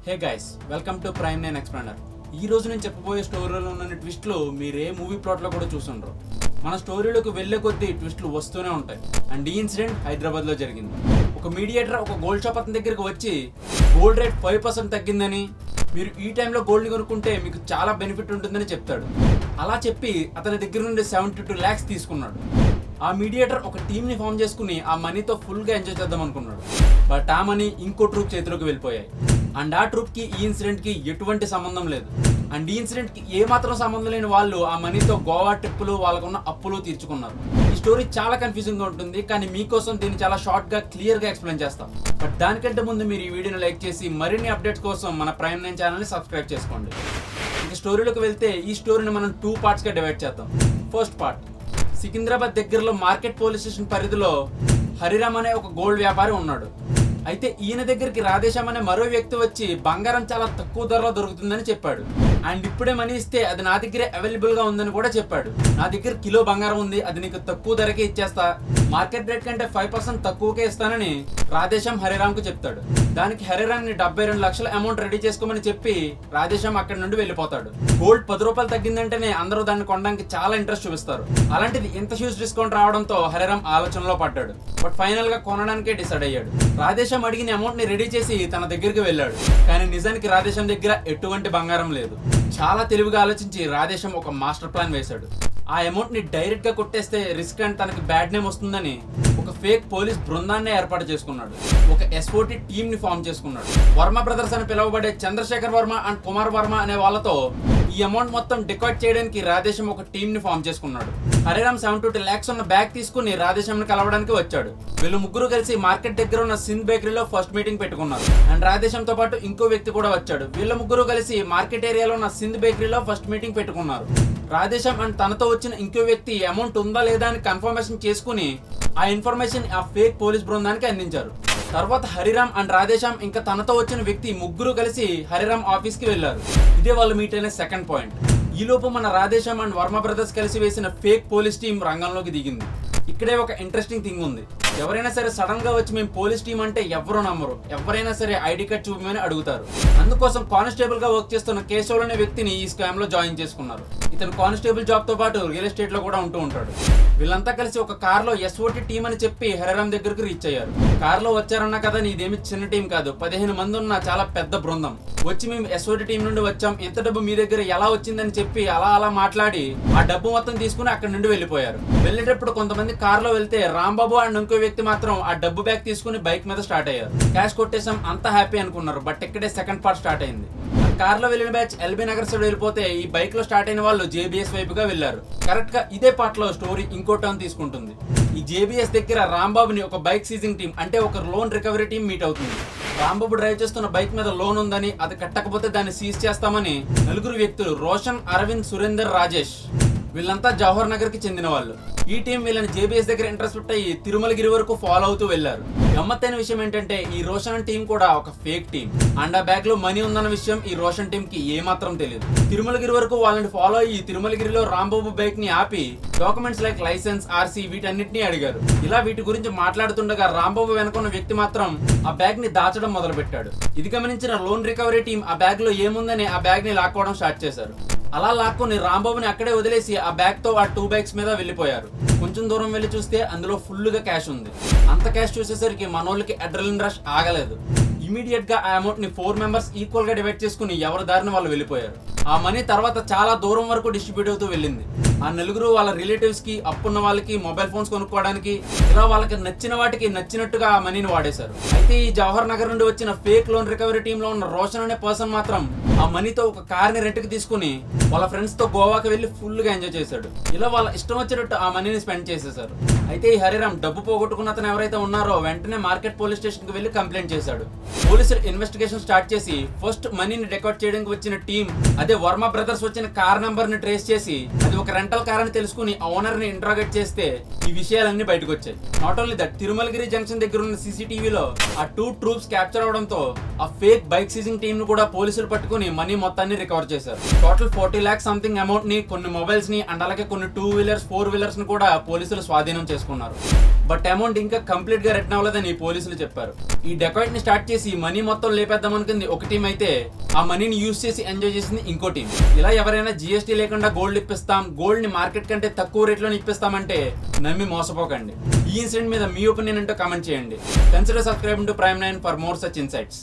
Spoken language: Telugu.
Hey guys, welcome to prime nine explainer. ఈ రోజు నేను చెప్పబోయే స్టోరీలో ఉన్న ట్విస్ట్లు మీరే మూవీ ప్లాట్లో కూడా చూసుండ్రు. మన స్టోరీలోకి వెళ్లే కొద్దీ ట్విస్ట్లు వస్తూనే ఉంటాయి. అండ్ ఈ ఇన్సిడెంట్ హైదరాబాద్లో జరిగింది. ఒక మీడియేటర్ ఒక గోల్డ్ షాప్ అతని దగ్గరికి వచ్చి గోల్డ్ రేట్ 5% తగ్గిందని, మీరు ఈ టైంలో గోల్డ్ని కొనుక్కుంటే మీకు చాలా బెనిఫిట్ ఉంటుందని చెప్తాడు. అలా చెప్పి అతని దగ్గర నుండి 72 lakhs తీసుకున్నాడు. ఆ మీడియేటర్ ఒక టీంని ఫామ్ చేసుకుని ఆ మనీతో ఫుల్గా ఎంజాయ్ చేద్దాం అనుకున్నాడు. బట్ ఆ మనీ ఇంకో ట్రూప్ చేతిలోకి వెళ్ళిపోయాయి. అండ్ ఆ ట్రూప్కి ఈ ఇన్సిడెంట్కి ఎటువంటి సంబంధం లేదు. అండ్ ఈ ఇన్సిడెంట్కి ఏమాత్రం సంబంధం లేని వాళ్ళు ఆ మనీతో గోవా ట్రిప్పులు, వాళ్ళకున్న అప్పులు తీర్చుకున్నారు. ఈ స్టోరీ చాలా కన్ఫ్యూజింగ్గా ఉంటుంది, కానీ మీకోసం దీన్ని చాలా షార్ట్గా క్లియర్గా ఎక్స్ప్లెయిన్ చేస్తాం. బట్ దానికంటే ముందు మీరు ఈ వీడియోని లైక్ చేసి మరిన్ని అప్డేట్స్ కోసం మన ప్రైమ్ 9 ఛానల్ని సబ్స్క్రైబ్ చేసుకోండి. ఇక స్టోరీలోకి వెళ్తే ఈ స్టోరీని మనం 2 partsగా డివైడ్ చేద్దాం. ఫస్ట్ పార్ట్, సికింద్రాబాద్ దగ్గరలో మార్కెట్ పోలీస్ స్టేషన్ పరిధిలో హరిరామ్ అనే ఒక గోల్డ్ వ్యాపారి ఉన్నాడు. అయితే ఈయన దగ్గరికి రాధేశ్యామ్ అనే మరో వ్యక్తి వచ్చి బంగారం చాలా తక్కువ ధరలో దొరుకుతుందని చెప్పాడు. అండ్ ఇప్పుడే మనీ ఇస్తే అది నా దగ్గరే అవైలబుల్ గా ఉందని కూడా చెప్పాడు. నా దగ్గర కిలో బంగారం ఉంది, అది నీకు తక్కువ ధరకే ఇచ్చేస్తా, మార్కెట్ రేట్ కంటే 5% తక్కువకే ఇస్తానని రాధేశ్యామ్ హరిరామ్ కు చెప్తాడు. దానికి హరిరామ్ ని 72 లక్షల అమౌంట్ రెడీ చేసుకోమని చెప్పి రాధేశ్యామ్ అక్కడి నుండి వెళ్ళిపోతాడు. గోల్డ్ 10 రూపాయలు తగ్గిందంటేనే అందరూ దాన్ని కొనడానికి చాలా ఇంట్రెస్ట్ చూపిస్తారు. అలాంటిది ఇంత హ్యూజ్ డిస్కౌంట్ రావడంతో హరిరామ్ ఆలోచనలో పడ్డాడు. బట్ ఫైనల్ గా కొనడానికే డిసైడ్ అయ్యాడు. రాధేశ్యామ్ అడిగిన అమౌంట్ ని రెడీ చేసి తన దగ్గరికి వెళ్ళాడు. కానీ నిజానికి రాధేశ్యామ్ దగ్గర ఎటువంటి బంగారం లేదు. చాలా తెలివిగా ఆలోచించి రాధేశ్యామ్ ఒక మాస్టర్ ప్లాన్ వేశాడు. ఆ అమౌంట్ ని డైరెక్ట్ గా కొట్టేస్తే రిస్క్ అండ్ తనకి బ్యాడ్ నేమ్ వస్తుందని ఒక ఫేక్ పోలీస్ బృందాన్ని ఏర్పాటు చేసుకున్నాడు. ఒక SOT టీమ్ ని ఫామ్ చేసుకున్నాడు. వర్మ బ్రదర్స్ అని పిలువబడే చంద్రశేఖర్ వర్మ అండ్ కుమార్ వర్మ అనే వాళ్ళతో ఈ అమౌంట్ మొత్తం డికాట్ చేయడానికి రాధేశ్యామ్ ఒక టీమ్ ని ఫామ్ చేసుకున్నాడు. హరిరామ్ 72 lakhs ఉన్న బ్యాగ్ తీసుకుని రాధేశ్యామ్ ని కలవడానికి వచ్చాడు. వీళ్ళు ముగ్గురు కలిసి మార్కెట్ దగ్గర ఉన్న సింధ్ బేకరీలో ఫస్ట్ మీటింగ్ పెట్టుకున్నారు. అండ్ రాధేశ్యామ్ తో పాటు ఇంకో వ్యక్తి కూడా వచ్చాడు. వీళ్ళ ముగ్గురు కలిసి మార్కెట్ ఏరియాలో ఉన్న సింధ్ బేకరీలో ఫస్ట్ మీటింగ్ పెట్టుకున్నారు. రాధేశ్యామ్ అండ్ తనతో వచ్చిన ఇంకో వ్యక్తి అమౌంట్ ఉందా లేదా అని కన్ఫర్మేషన్ చేసుకుని ఆ ఇన్ఫర్మేషన్ ఆ ఫేక్ పోలీస్ బృందానికి అందించారు. తర్వాత హరిరామ్ అండ్ రాధేశ్యామ్ ఇంకా తనతో వచ్చిన వ్యక్తి ముగ్గురు కలిసి హరిరామ్ ఆఫీస్ కి వెళ్లారు. ఇదే వాళ్ళు మీట్ అయిన సెకండ్ పాయింట్. ఈ లోపు మన రాధేశ్యామ్ అండ్ వర్మ బ్రదర్స్ కలిసి వేసిన ఫేక్ పోలీస్ టీం రంగంలోకి దిగింది. ఇక్కడే ఒక ఇంట్రెస్టింగ్ థింగ్ ఉంది. ఎవరైనా సరే సడన్ గా వచ్చి మేము పోలీస్ టీం అంటే ఎవరు నమ్మరు. ఎవరైనా సరే ఐడి కార్డ్ చూపమని అడుగుతారు. అందుకోసం కానిస్టేబుల్ గా వర్క్ చేస్తున్న కేశవ్ అనే వ్యక్తిని ఈ స్కామ్ లో జాయిన్ చేసుకున్నారు. ఇతను కానిస్టేబుల్ జాబ్ తో పాటు రియల్ ఎస్టేట్ లో కూడా ఉంటూ ఉంటాడు. వీళ్ళంతా కలిసి ఒక కార్ లో SOT టీం అని చెప్పి హరిరామ్ దగ్గరకు రీచ్ అయ్యారు. కార్ లో వచ్చారన్నా కదా, ఇదేమి చిన్న టీం కాదు, 15 మంది ఉన్న చాలా పెద్ద బృందం. వచ్చి మేము SOT టీం నుండి వచ్చాం, ఎంత డబ్బు మీ దగ్గర ఎలా వచ్చిందని చెప్పి అలా మాట్లాడి ఆ డబ్బు మొత్తం తీసుకుని అక్కడి నుండి వెళ్ళిపోయారు. వెళ్ళేటప్పుడు కొంతమంది కార్ లో వెళ్తే రాంబాబు అండ్ ఇంకో వ్యక్తి మాత్రం ఆ డబ్బు బ్యాగ్ తీసుకుని బైక్ మీద స్టార్ట్ అయ్యారు. క్యాష్ కొట్టేసాం, అంతా హ్యాపీ అనుకున్నారు. బట్ ఇక్కడే సెకండ్ పార్ట్ స్టార్ట్ అయింది. కార్ లో వెళ్ళిన బ్యాచ్ LB నగర్ సైడ్ వెళ్ళిపోతే ఈ బైక్ లో స్టార్ట్ అయిన వాళ్ళు JBS వైపుగా వెళ్లారు. కరెక్ట్ గా ఇదే పార్ట్ లో స్టోరీ ఇంకో టర్న్ తీసుకుంటుంది. ఈ JBS దగ్గర రాంబాబుని ఒక బైక్ సీజింగ్ టీం అంటే ఒక లోన్ రికవరీ టీం మీట్ అవుతుంది. రాంబాబు డ్రైవ్ చేస్తున్న బైక్ మీద లోన్ ఉందని, అది కట్టకపోతే దాన్ని సీజ్ చేస్తామని నలుగురు వ్యక్తులు రోషన్, అరవింద్, సురేందర్, రాజేష్ వీళ్ళంతా జవహర్ నగర్ కి చెందిన వాళ్ళు. ఈ టీం వీళ్ళని JBS దగ్గర ఇంట్రెస్ట్ అయ్యి తిరుమలగిరి వరకు ఫాలో అవుతూ వెళ్లారు. గమ్మత్తైన విషయం ఏంటంటే ఈ రోషన్ టీం కూడా ఒక ఫేక్ టీం. అండ్ ఆ బ్యాగ్ లో మనీ ఉందన్న విషయం ఈ రోషన్ టీం కి ఏమాత్రం తెలియదు. తిరుమలగిరి వరకు వాళ్ళని ఫాలో అయ్యి తిరుమలగిరిలో రాంబాబు బైక్ ని ఆపి డాక్యుమెంట్స్ లైక్ లైసెన్స్, RC వీటన్నిటిని అడిగారు. ఇలా వీటి గురించి మాట్లాడుతుండగా రాంబాబు వెనుకున్న వ్యక్తి మాత్రం ఆ బ్యాగ్ ని దాచడం మొదలు పెట్టాడు. ఇది గమనించిన లోన్ రికవరీ టీం ఆ బ్యాగ్ లో ఏముందని ఆ బ్యాగ్ ని లాక్కోవడం స్టార్ట్ చేశారు. అలా లాక్కొని రాంబాబుని అక్కడే వదిలేసి ఆ బ్యాగ్ తో ఆ 2 బైక్స్ మీద వెళ్ళిపోయారు. కొంచెం దూరం వెళ్ళి చూస్తే అందులో ఫుల్ గా క్యాష్ ఉంది. అంత క్యాష్ చూసేసరికి మనోళ్ళకి అడ్రినలిన్ రష్ ఆగలేదు. ఇమీడియట్ గా ఆ అమౌంట్ ని 4 మెంబర్స్ ఈక్వల్ గా డివైడ్ చేసుకుని ఎవరి దారిని వాళ్ళు వెళ్ళిపోయారు. ఆ మనీ తర్వాత చాలా దూరం వరకు డిస్ట్రిబ్యూట్ అవుతూ వెళ్ళింది. ఆ నలుగురు వాళ్ళ రిలేటివ్స్ కి, అప్పున్న వాళ్ళకి మొబైల్ ఫోన్స్ కొనుక్కోవడానికి, ఇలా వాళ్ళకి నచ్చిన వాటికి నచ్చినట్టుగా ఆ మనీని వాడేశారు. అయితే ఈ జవహర్ నగర్ నుండి వచ్చిన ఫేక్ లోన్ రికవరీ టీమ్ లో ఉన్న రోషన్ అనే పర్సన్ మాత్రం ఆ మనీతో ఒక కార్ ని రెంట్ కి తీసుకుని వాళ్ళ ఫ్రెండ్స్ తో గోవాకి వెళ్లి ఫుల్ గా ఎంజాయ్ చేశాడు. ఇలా వాళ్ళ ఇష్టం వచ్చినట్టు ఆ మనీని స్పెండ్ చేసేశారు. అయితే ఈ హరిరామ్ డబ్బు పోగొట్టుకున్న అతను ఎవరైతే ఉన్నారో వెంటనే మార్కెట్ పోలీస్ స్టేషన్ కి వెళ్లి కంప్లైంట్ చేశాడు. పోలీసులు ఇన్వెస్టిగేషన్ స్టార్ట్ చేసి ఫస్ట్ మనీని డెకాట్ చేయడానికి వచ్చిన టీం, అదే వర్మ బ్రదర్స్ వచ్చిన కార్ నంబర్ ని ట్రేస్ చేసి అది ఒక రెంటల్ రెంటల్ కార్ అని తెలుసుకుని ఓనర్ ని ఇంట్రాగేట్ చేస్తే ఈ విషయాలన్నీ బయటకు వచ్చాయి. Not only that, Tirumalagiri junction దగ్గర ఉన్న సీసీటీవీలో ఆ 2 ట్రూప్స్ క్యాప్చర్ అవడంతో ఆ ఫేక్ బైక్ సీజింగ్ టీమ్ ను కూడా పోలీసులు పట్టుకుని మనీ మొత్తాన్ని రికవర్ చేశారు. టోటల్ 40 lakhs సంథింగ్ అమౌంట్ ని, కొన్ని మొబైల్స్ ని అండ్ అలాగే కొన్ని 2 వీలర్స్ 4 వీలర్స్ ని కూడా పోలీసులు స్వాధీనం చేసుకున్నారు. బట్ అమౌంట్ ఇంకా కంప్లీట్ గా రిటర్న్ అవ్వలేదని పోలీసులు చెప్పారు. ఈ డెకాయిట్ ని స్టార్ట్ చేసి మనీ మొత్తం లేపేద్దాం అనుకుంది ఒక టీం అయితే, ఆ మనీని యూజ్ చేసి ఎంజాయ్ చేసింది ఇంకో టీం. ఇలా ఎవరైనా జీఎస్టీ లేకుండా గోల్డ్ ఇప్పిస్తాం, గోల్డ్ ని మార్కెట్ కంటే తక్కువ రేట్లో ఇప్పిస్తామంటే నమ్మి మోసపోకండి. ఈ ఇన్సిడెంట్ మీద మీ ఒపీనియన్ ఏంటో కామెంట్ చేయండి. Consider subscribing to Prime 9 for more such insights.